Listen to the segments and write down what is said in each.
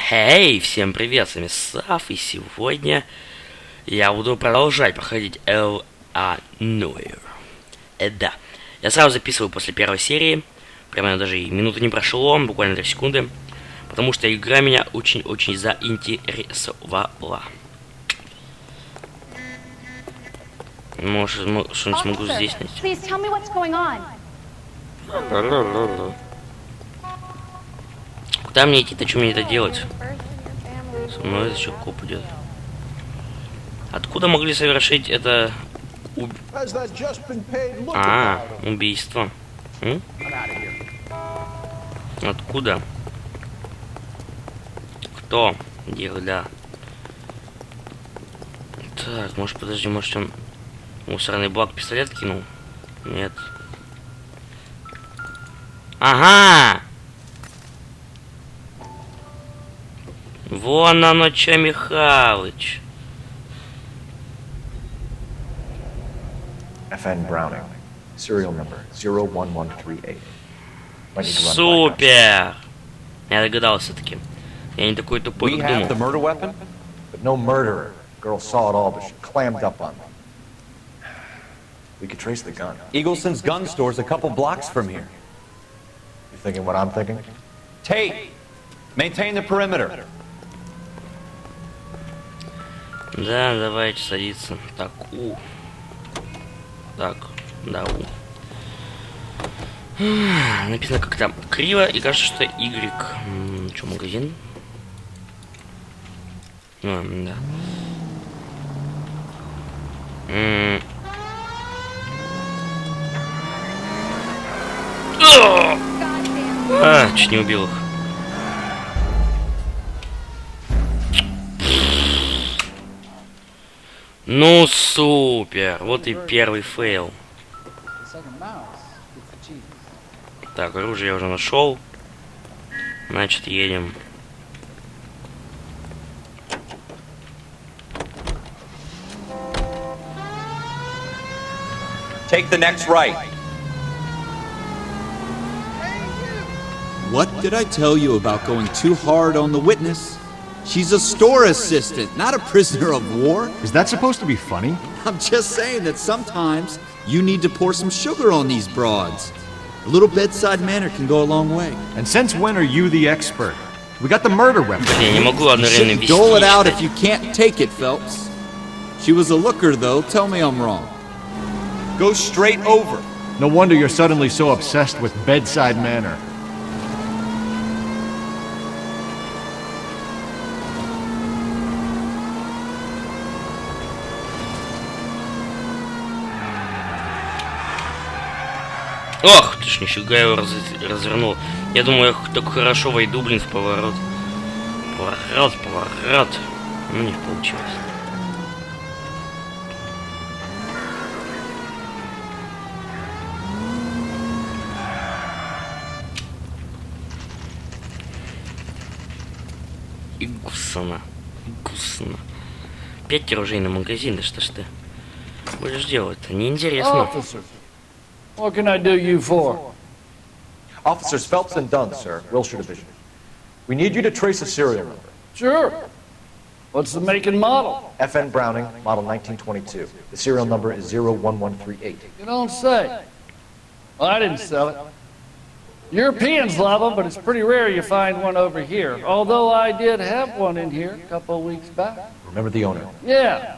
Эй, всем привет, с вами Сав, и сегодня я буду продолжать проходить Noire. Да, я сразу записываю после первой серии, прямо даже и минуты не прошло, буквально 3 секунды, потому что игра меня очень-очень заинтересовала. Может, что-нибудь смогу здесь найти. Куда мне идти-то, что мне это делать? Со мной это еще коп идет. Откуда могли совершить это убийство? Откуда? Кто? Когда? Так, может, подожди, может он мусорный бак пистолет кинул? Нет. Ага! Вон оно чё, Михалыч. FN Browning, serial number 01138. Супер! Я догадался таки. Я не такой тупой, как думал. The murder weapon, but no murderer. Girl saw it all, but she clammed up on me. We could trace the gun. Eagleson's gun store's a couple blocks from here. You thinking what I'm thinking? Tate, maintain the perimeter. Да, давайте садиться. Так, Так, да, написано как-то криво и кажется, что Y. Что, магазин? Да. Чуть не убил их. Ну супер, вот и первый фейл. Так, оружие я уже нашел. Значит, едем. Take the next right. What did I tell you about going too hard on the witness? She's a store assistant, not a prisoner of war. Is that supposed to be funny? I'm just saying that sometimes you need to pour some sugar on these broads. A little bedside manner can go a long way. And since when are you the expert? We got the murder weapon. Я не могу одновременно вести. Dole it out if you can't take it, Phelps. She was a looker, though. Tell me I'm wrong. Go straight over. No wonder you're suddenly so obsessed with bedside manner. Ох, ты ж нифига его развернул. Я думаю, я так хорошо войду, блин, в поворот. Поворот. Ну, не получилось. И гусана. Опять оружейный магазин, да что ж ты будешь делать-то? Неинтересно. What can I do you for? Officers Phelps and Dunn, sir, Wilshire Division. We need you to trace a serial number. Sure. What's the make and model? FN Browning, model 1922. The serial number is 01138. You don't say. Well, I didn't sell it. Europeans love them, but it's pretty rare you find one over here. Although I did have one in here a couple of weeks back. Remember the owner? Yeah.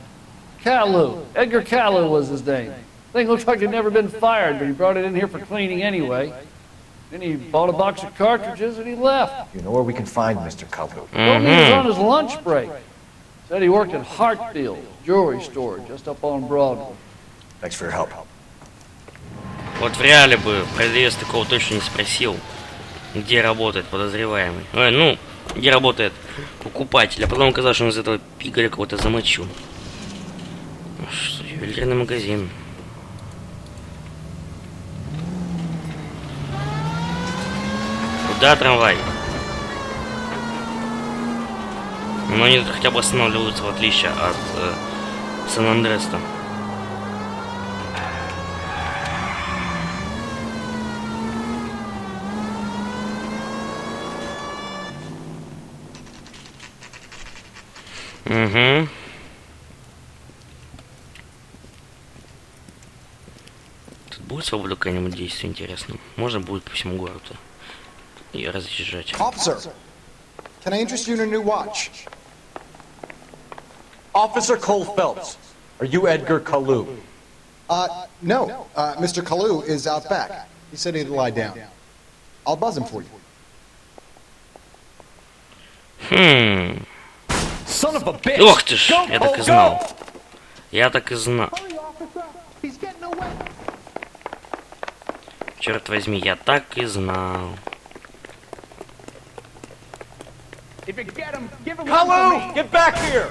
Caillou. Edgar Caillou was his name. Thing looks like he'd never been fired, but he brought it in here for cleaning anyway. Then he bought a box of cartridges and he left. You know where we can find Mr. Caillou? Told me he was on his lunch break. Said he worked at Hartfield jewelry store just up on Broadway. Thanks for your help. Вот в реале бы продавец такого точно не спросил, где работает подозреваемый. Ну, где работает покупатель. А потом оказалось, что он из этого пигаля кого-то замочил. Что, ювелирный магазин. Куда трамвай? Но они тут хотя бы останавливаются, в отличие от Сан-Андреса. Угу. Тут будет свобода какая-нибудь действия, интересно? Можно будет по всему городу и разъезжать. Officer, can I interest you in a new watch? Officer Cole Phelps, are you Edgar Kalu? No. Mr. Kalu is out back. He said he'd lie down. I'll buzz him for you. Хм. Son of a bitch! Ох ты ж, Go, я так и Cole, знал. go! Я так и знал. He's getting away. Черт возьми, я так и знал. If you get him, give him Kalu, get back here!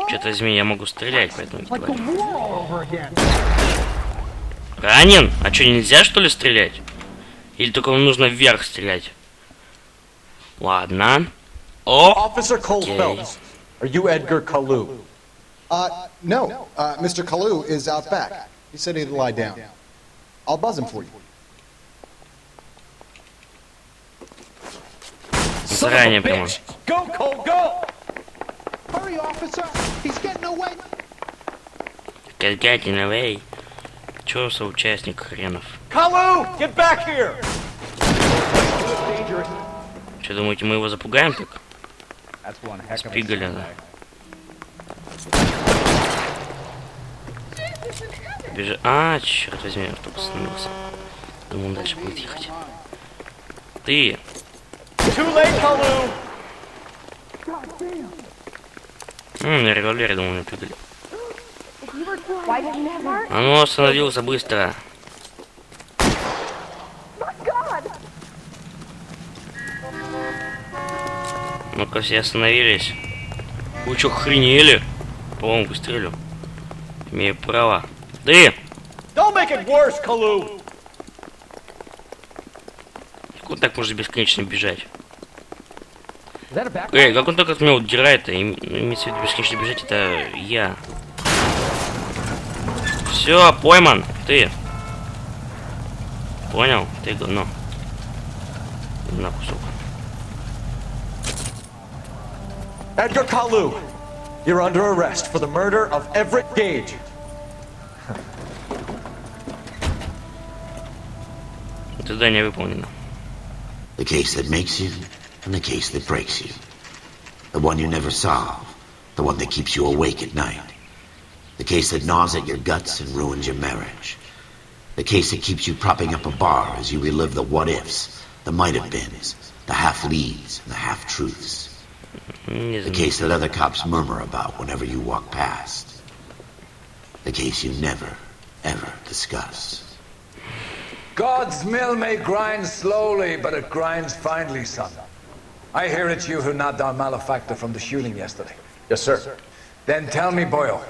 Черт возьми, я могу стрелять, поэтому говорю. Ранен? А что, нельзя что ли стрелять? Или только нужно вверх стрелять? Ладно. О! Officer Cole Okay. Phelps, are you Edgar Kalu? No. Mr. Kalu is out back. He said he'd lie down. I'll buzz him for you. Son of a Заранее прямо. bitch! Go, Cole, go! Hurry, officer. He's getting away. Кальгатиновей. Чё за участник хренов? Kalu, get back here! Что думаете, мы его запугаем так? That's one heck of a Спигали, да. Бежи. А, черт возьми, я только остановился. Думаю, он дальше будет ехать. Ты! Too late, Kalu! На револьвере, думаю, меня прыгали. Why didn't you have А ну, остановился быстро. God! Ну-ка, все остановились. Вы чё, охренели? По-моему, выстрелю. Имею право. Ты! Don't make it worse, Kalu! Куда так можно бесконечно бежать? Эй, как он только от меня удирает-то? Имеется в виду бесконечно бежать, это я. Все, пойман. Ты. Понял? Ты говно. На кусок. Edgar Kalu, you're under arrest for the murder of Everett Gage. Задание выполнено. The case that makes you, and the case that breaks you. The one you never solve, the one that keeps you awake at night. The case that gnaws at your guts and ruins your marriage. The case that keeps you propping up a bar as you relive the what-ifs, the might-have-beens, the half-leads, and the half-truths. The case that other cops murmur about whenever you walk past. The case you never, ever discuss. God's mill may grind slowly, but it grinds finely, son. I hear it's you who nabbed our malefactor from the shooting yesterday. Yes, sir. Then tell me, Boyle,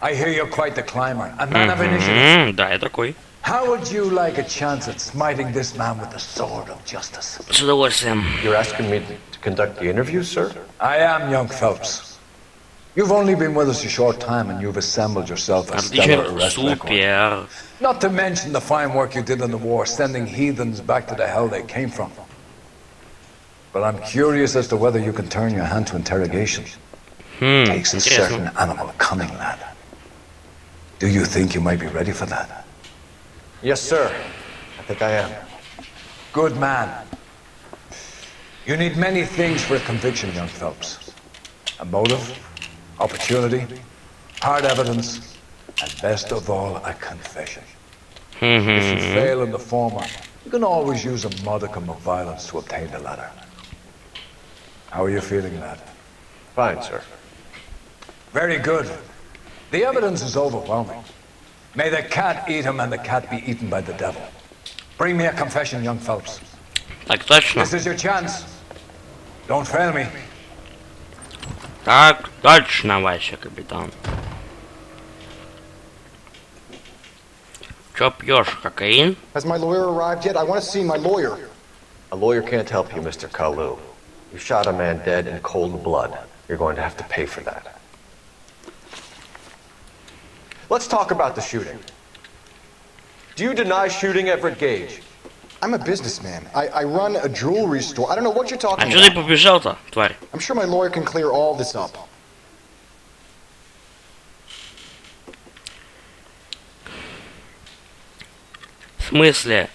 I hear you're quite the climber, a man of initiative. Да, я такой. How would you like a chance at smiting this man with the sword of justice? С удовольствием. You're asking me to conduct the interview, sir? I am, young Phelps. You've only been with us a short time and you've assembled yourself a stellar Отлично. arrest record. Супер. Not to mention the fine work you did in the war, sending heathens back to the hell they came from. But I'm curious as to whether you can turn your hand to interrogation. Takes a certain animal cunning, lad. Do you think you might be ready for that? Yes, sir. I think I am. Good man. You need many things for a conviction, young Phelps. A motive, opportunity, hard evidence, and best of all, a confession. If you fail in the former, you can always use a modicum of violence to obtain the latter. How are you feeling, lad? Fine, sir. Very good. The evidence is overwhelming. May the cat eat him and the cat be eaten by the devil. Bring me a confession, young Phelps. Так точно. This is your chance. Don't fail me. Так точно, ваше капитан. Чё пьешь, кокаин? Has my lawyer arrived yet? I want to see my lawyer. A lawyer can't help you, Mr. Kalu. You shot a man dead in cold blood. You're going to have to pay for that. Let's talk about the shooting. Do you deny shooting Everett Gage? I'm a businessman. I run a jewelry store. I don't know what you're talking А чё ты about. побежал-то, тварь? I'm sure my lawyer can clear all this up. В смысле?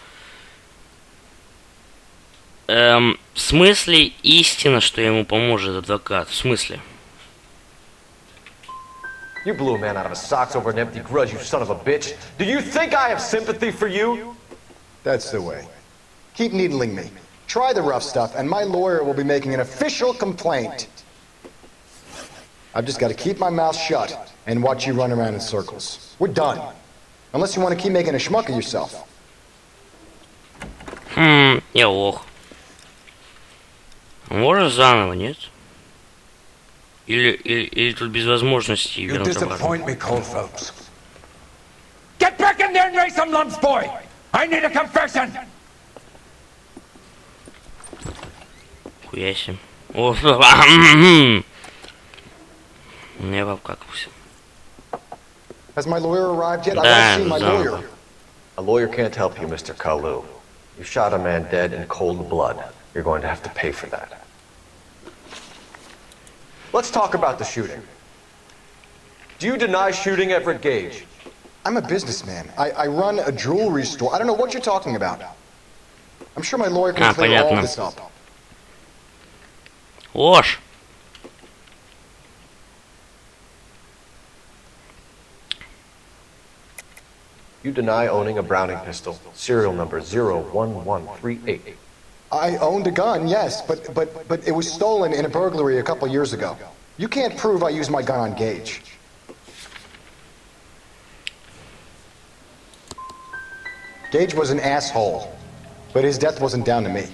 В смысле истина, что ему поможет адвокат? В смысле? You blew a man out of his socks over an empty grudge, you son of a bitch. Do you think I have sympathy for you? That's the way. Keep needling me. Try the rough stuff, and my lawyer will be making an official complaint. I've just got to keep my mouth shut and watch you run around in circles. We're done. Unless you want to keep making a schmuck of yourself. Я лох. Может заново, нет? Или тут без возможности You вернуть обратно? disappoint me, Cole Phelps. Get back in there and raise some lumps, boy! I need a confession! Хуя себе. О, не обкакался. Has my lawyer arrived yet? I Да, want to see my заново. lawyer. A lawyer can't help you, Mr. Kalu. You shot a man dead in cold blood. You're going to have to pay for that. Let's talk about the shooting. Do you deny shooting Everett Gage? I'm a businessman. I run a jewelry store. I don't know what you're talking about. I'm sure my lawyer can clear all понятно. this up. Ложь. You deny owning a Browning pistol, serial number 01138. I owned a gun, yes, but it was stolen in a burglary a couple years ago. You can't prove I used my gun on Gage. Gage was an asshole, but his death wasn't down to me.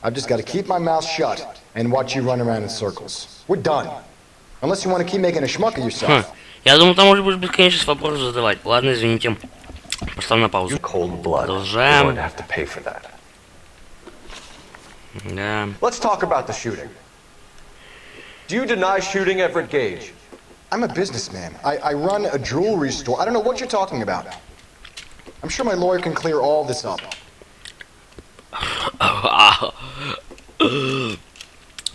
I've just got to keep my mouth shut and watch you run around in circles. We're done. Unless you want to keep making a schmuck of yourself. Я думал, там уже будешь бесконечно вопросы задавать. Ладно, извините. Поставь на паузу. Cold blood. You're Продолжаем. going to have to pay for that. Да. Let's talk about the shooting. Do you deny shooting Everett Gage? I'm a businessman. I run a jewelry store. I don't know what you're talking about. I'm sure my lawyer can clear all this up.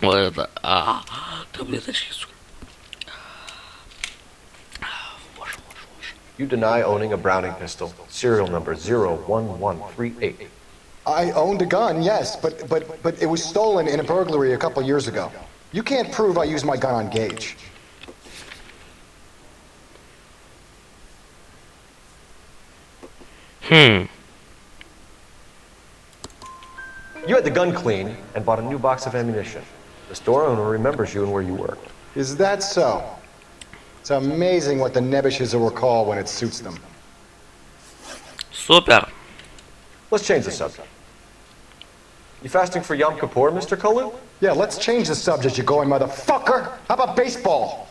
Вот это. Таблеточки, сука. You deny owning a Browning pistol, serial number 01138. I owned a gun, yes, but it was stolen in a burglary a couple years ago. You can't prove I used my gun on Gage. You had the gun cleaned and bought a new box of ammunition. The store owner remembers you and where you worked. Is that so? It's amazing what the nebbishes will recall when it suits them. Супер. Let's change the subject. You fasting for Yom Kippur, Mr. Kalu? Yeah, let's change the subject, you going motherfucker. How about baseball?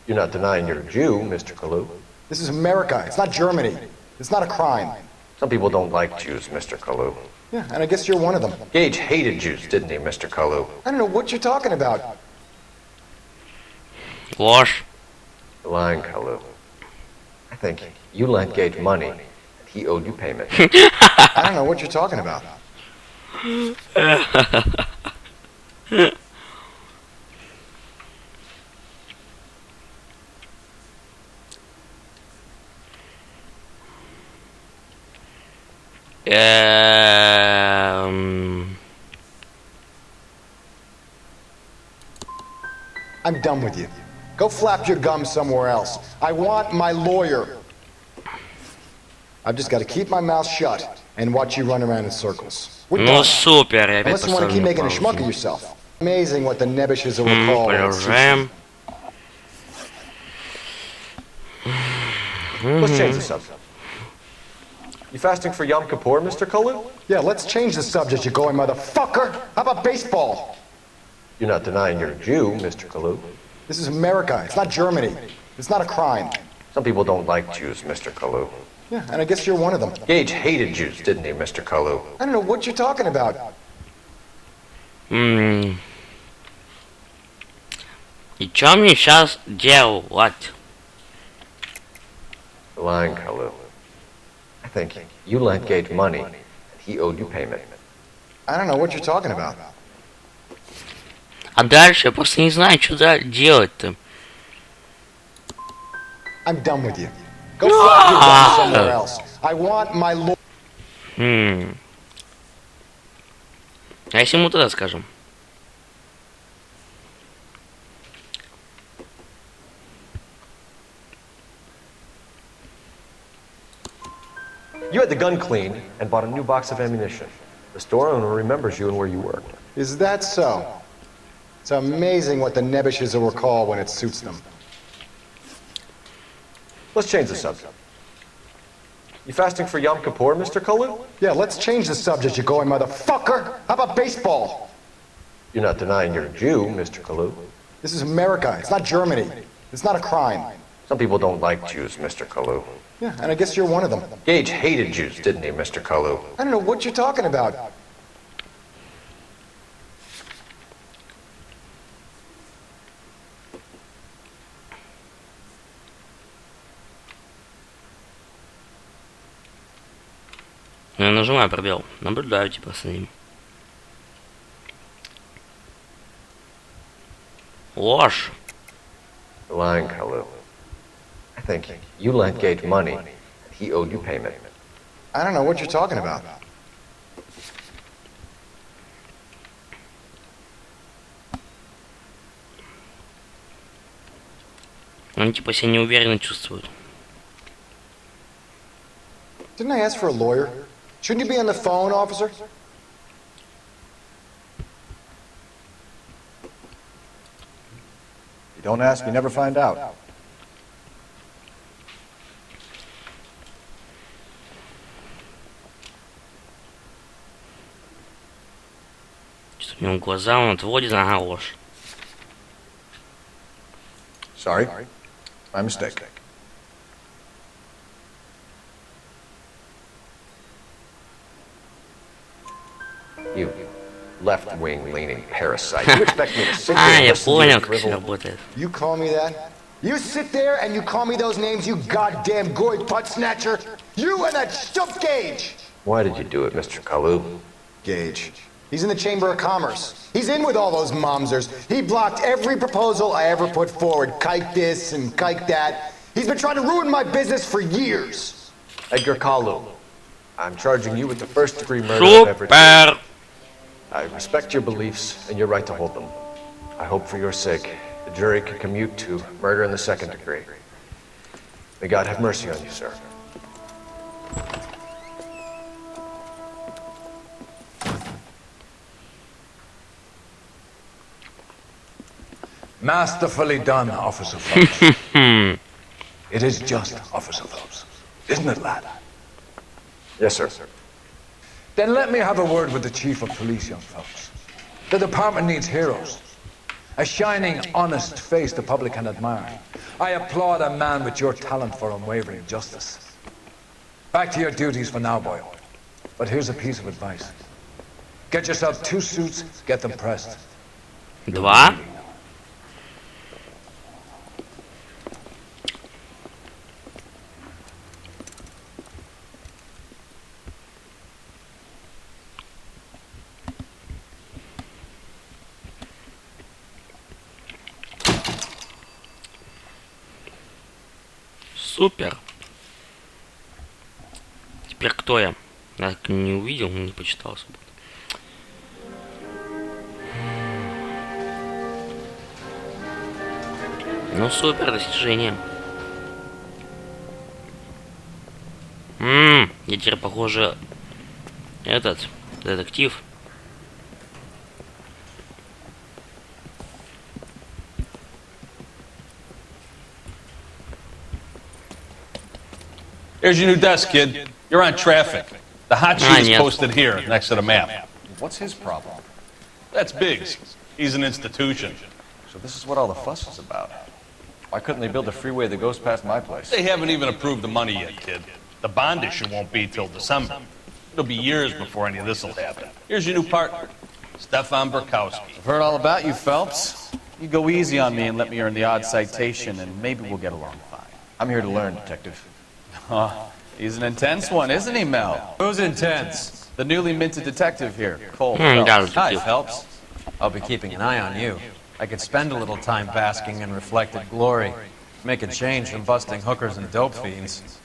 You're not denying you're a Jew, Mr. Kalu. This is America. It's not Germany. It's not a crime. Some people don't like Jews, Mr. Kalu. Yeah, and I guess you're one of them. Gage hated Jews, didn't he, Mr. Kalu? I don't know what you're talking about. Ложь. You're lying, Kalu. I think you lent Gage money. He owed you payment. I don't know what you're talking about. I'm done with you. Go flap your gums somewhere else. I want my lawyer. I've just got to keep my mouth shut and watch you run around in circles. We're Ну done. супер, я опять Unless you want to keep поставлю making a на schmuck of паузу. yourself. Amazing what the nebbishes will recall. when it suits Продолжаем. them. Let's change the subject. You fasting for Yom Kippur, Mr. Kalu? Yeah, let's change the subject, you going motherfucker. How about baseball? You're not denying you're a Jew, Mr. Kalu. This is America. It's not Germany. It's not a crime. Some people don't like Jews, Mr. Kalu. Yeah, and I guess you're one of them. Gage hated Jews, didn't he, Mr. Kalu? I don't know what you're talking about. И чё мне сейчас делать? You're lying, Kalu. I think you lent Gage money, and he owed you payment. I don't know what you're talking about. А дальше я просто не знаю, что делать-то. I'm done with you. Go fuck your gun somewhere else. I want my lawyer. А если ему тогда скажем? You had the gun cleaned and bought a new box of ammunition. The store owner remembers you and where you worked. Is that so? It's amazing what the Nebbishes will recall when it suits them. Let's change the subject. You fasting for Yom Kippur, Mr. Kalu? Yeah, let's change the subject, you going motherfucker. How about baseball? You're not denying you're a Jew, Mr. Kalu. This is America. It's not Germany. It's not a crime. Some people don't like Jews, Mr. Kalu. Yeah, and I guess you're one of them. Gage hated Jews, didn't he, Mr. Kalu? I don't know what you're talking about. Я нажимаю пробел. Наблюдаю типа с ним. Ложь. You're lying, Kalu. I think you lent Gage money, and he owed you payment. I don't know what you're talking about. Он типа себя неуверенно чувствует. Didn't I ask for a lawyer? Shouldn't you be on the phone, officer? You don't ask, you never find out. Что у него глаза, он отводит, ага, ложь. Sorry, my mistake. You left-wing leaning parasite. You expect me to sit here А, and я listen to понял, your как все drivel? работает. You call me that? You sit there and you call me those names, you goddamn goy putt snatcher? You and that stump Gage! Why did you do it, Mr. Kalu? Gage. He's in the Chamber of Commerce. He's in with all those momsers. He blocked every proposal I ever put forward. Kike this and kike that. He's been trying to ruin my business for years. Edgar Kalu, I'm charging you with the first-degree murder of every... Супер! I respect your beliefs and your right to hold them. I hope for your sake the jury can commute to murder in the second degree. May God have mercy on you, sir. Masterfully done, Officer Phelps. It is just Officer Phelps. Isn't it, lad? Yes, sir. Then let me have a word with the Chief of Police, young Phelps. The department needs heroes. A shining, honest face the public can admire. I applaud a man with your talent for unwavering justice. Back to your duties for now, boy. But here's a piece of advice. Get yourself 2 suits, get them pressed. 2? Супер. Теперь кто я? Я так не увидел, не почитал особо. Ну супер, достижение. Я теперь, похоже, этот детектив. Here's your new desk, kid. You're on traffic. The hot sheet is нет. posted here, next to the map. What's his problem? That's Biggs. He's an institution. So this is what all the fuss is about. Why couldn't they build a freeway that goes past my place? They haven't even approved the money yet, kid. The bond issue won't be till December. It'll be years before any of this will happen. Here's your new partner, Stefan Burkowski. I've heard all about you, Phelps. You go easy on me and let me earn the odd citation, and maybe we'll get along fine. I'm here to learn, Detective. He's an intense one, isn't he, Mel? Who's intense? The newly minted detective here, Cole got Phelps. it. Hi, Phelps. I'll be keeping an eye on you. I could spend a little time basking in reflected glory. Make a change from busting hookers and dope fiends.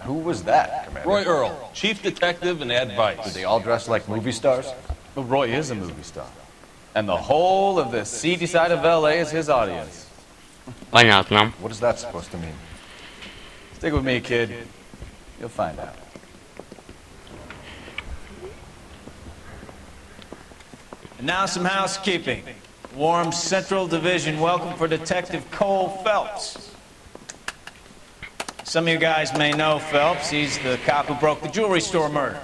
Who was that, Commander? Roy Earl, chief detective and advice. Do they all dress like movie stars? Well, Roy is a movie star. And the whole of the seedy side of LA is his audience. Понятно. What is that supposed to mean? Stick with me, kid. You'll find out. And now some housekeeping. Warm Central Division welcome for Detective Cole Phelps. Some of you guys may know Phelps. He's the cop who broke the jewelry store murder.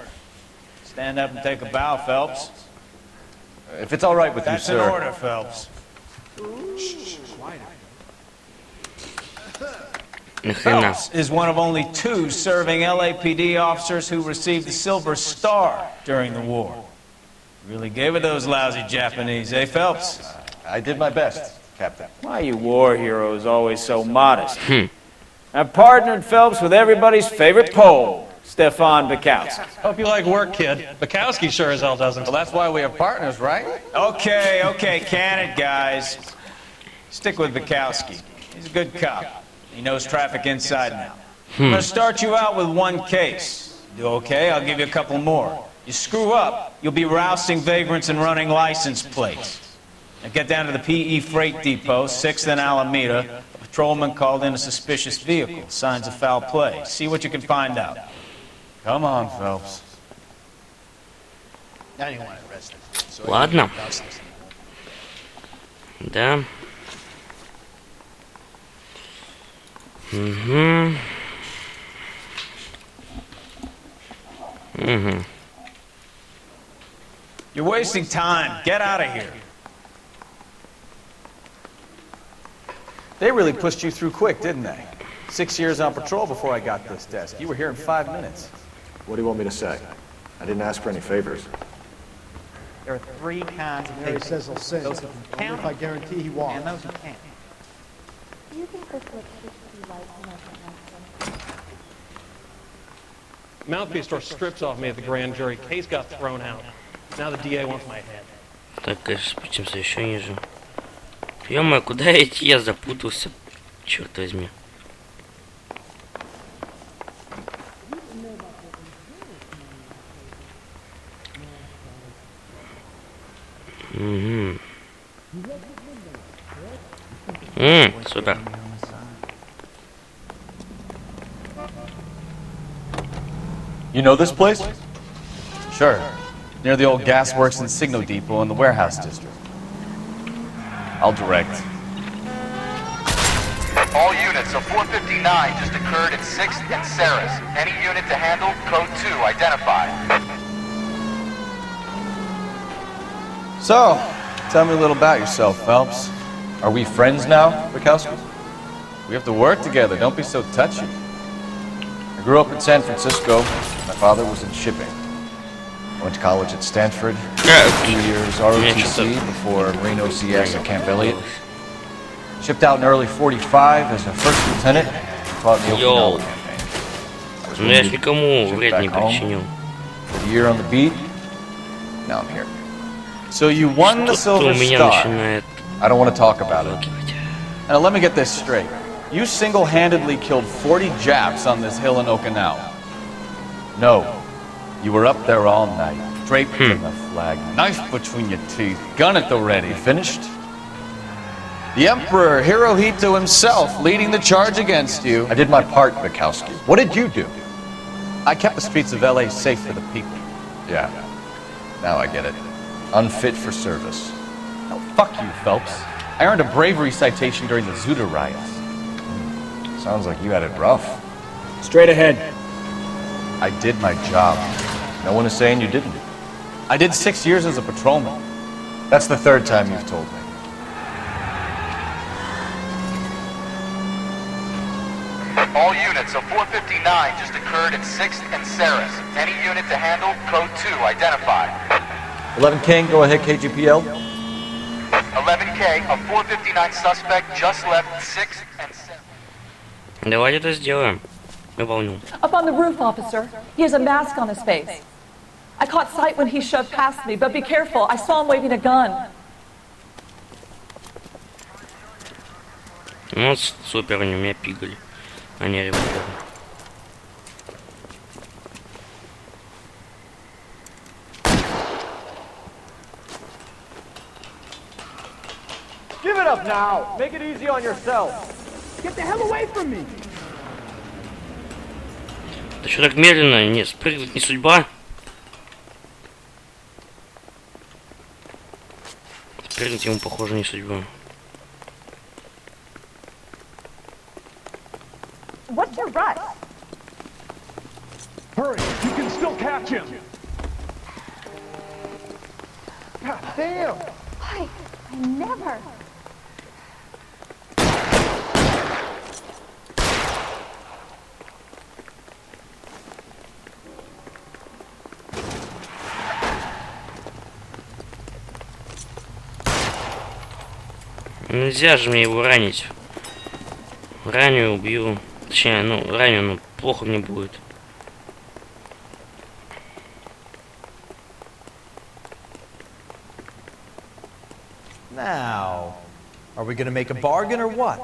Stand up and take a bow, Phelps. If it's all right with That's you, sir. in order, Phelps. Phelps is one of only 2 serving LAPD officers who received the Silver Star during the war. Really gave it those lousy Japanese, eh, Phelps? I did my best, Captain. Why you war heroes always so modest? I've partnered Phelps with everybody's favorite Pole, Stefan Bukowski. Hope you like work, kid. Bukowski sure as hell doesn't. Well, that's why we have partners, right? Okay, can it, guys. Stick with Bukowski. He's a good cop. He knows traffic inside now. I'm gonna start you out with 1 case. Do okay, I'll give you a couple more. You screw up, you'll be rousting vagrants and running license plates. Now get down to the PE Freight Depot, 6th and Alameda. A patrolman called in a suspicious vehicle. Signs of foul play. See what you can find out. Come on, Phelps. Ладно. Да. Угу. Угу. You're wasting time. Get out of here. They really pushed you through quick, didn't they? 6 years on patrol before I got this desk. You were here in 5 minutes. What do you want me to say? I didn't ask for any favors. There are 3 kinds of Mary people. says he'll sing. Those who can count If I guarantee he won't. and those who can't. Do you think this looks should be like nothing? Mouthpiece store strips off me at the grand jury. Case got thrown out. Now the DA wants my head. Так, конечно, спустимся еще ниже. Ё-моё, куда идти? Я запутался. Черт возьми. Угу. Супер. You know this place? Sure. Near the old gasworks and signal depot in the warehouse district. I'll direct. All units, a 459 just occurred at 6th and Saris. Any unit to handle, code 2, identified. So, tell me a little about yourself, Phelps. Are we friends now, Bukowski? We have to work together, don't be so touchy. I grew up in San Francisco. My father was in shipping. I went to college at Stanford. 2 years ROTC before Marine OCS at Camp Elliott. Shipped out in early 45 as a first lieutenant. Fought in the Okinawa campaign. Ну я ж никому вред не Back home. причинил. For a year on the beat. Now I'm here. So you won the Silver Star. I don't want to talk about it. Now let me get this straight. You single-handedly killed 40 Japs on this hill in Okinawa. No. You were up there all night, draped in the flag, knife between your teeth, gun at the ready. Finished? The Emperor Hirohito himself leading the charge against you. I did my part, Bukowski. What did you do? I kept the streets of LA safe for the people. Yeah. Now I get it. Unfit for service. Now fuck you, Phelps. I earned a bravery citation during the Zuda riots. Sounds like you had it rough. Straight ahead. I did my job. No one is saying you didn't. I did 6 years as a patrolman. That's the 3rd time you've told me. All units, a 459 just occurred at 6th and Saris. Any unit to handle, code 2, identified. 11 King, go ahead, KGPL. 11K, a 459 suspect just left 6th and 7th. Давайте это сделаем. Выполнил. Up on the roof, officer. He has a mask on his face. I caught sight when he shoved past me, but be careful. I saw him waving a gun. Ну, супер, они у меня пигали. Они револьверы. Give it up now. Make it easy on yourself. Get the hell away from me. Да что так медленно? Не, спрыгнуть не судьба. Спрыгнуть ему, похоже, не судьба. What's your rush? Hurry, you can still catch him. God damn. I never. Нельзя же мне его ранить. Раню, убью. Точнее, ну, раню, но плохо мне будет. Now, are we gonna make a bargain or what?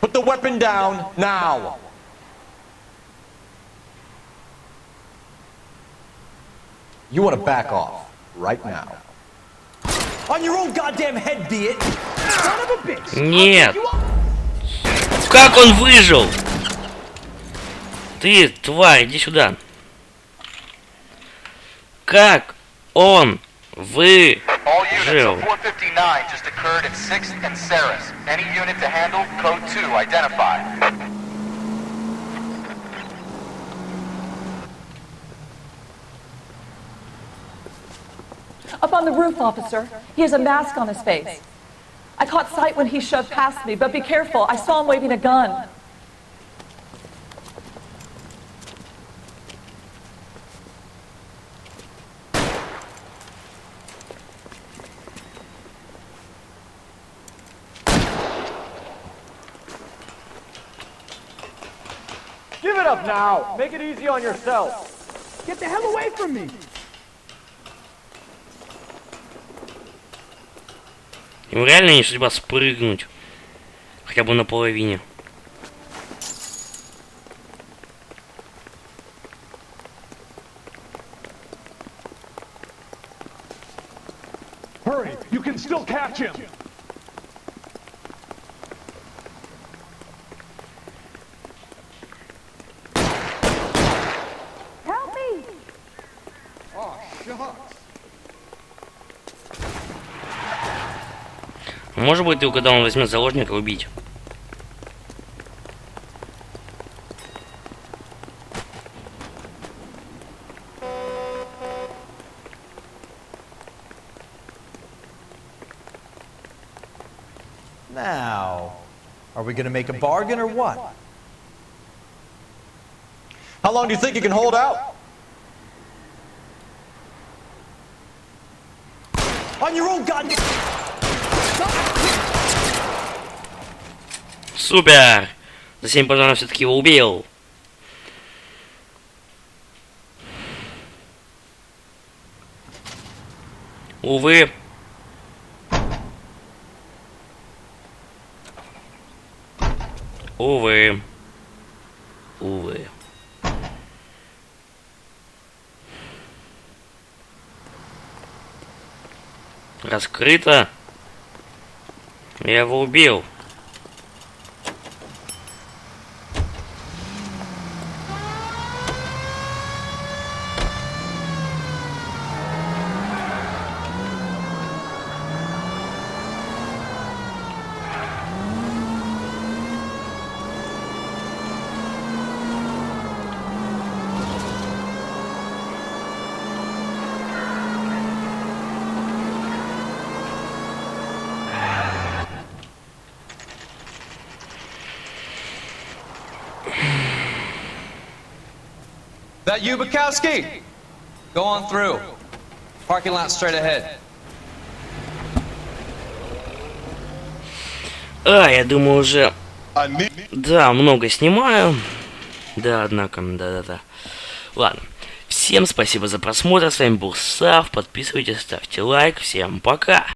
Put the weapon down now. You want to back off right now. On your own goddamn head, be it. Son of a bitch. Нет. Как он выжил? Ты, тварь, иди сюда. Как он выжил? All units of 459 just occurred at 6th and Saris. Any unit to handle, code 2, identify. Up on the roof, officer. He has a mask on his face. I caught sight when he shoved past me, but be careful. I saw him waving a gun. Give it up now. Make it easy on yourself. Get the hell away from me. Ему реально не судьба спрыгнуть. Хотя бы на половине. Hurry, you can still catch him. Help me! Oh, shucks. Может быть, его, когда он возьмет заложника, убить. Now, are we gonna make a bargain or what? How long do you think you can hold out? On your own goddamn... Супер! За 7 патронов все-таки его убил. Увы. Увы. Увы. Раскрыто. Я его убил. That you, Bukowski? Go on through. Parking lot straight ahead. Я думаю, уже Да, много снимаю. Да, однако, да. Ладно. Всем спасибо за просмотр. С вами был Сав. Подписывайтесь, ставьте лайк. Всем пока.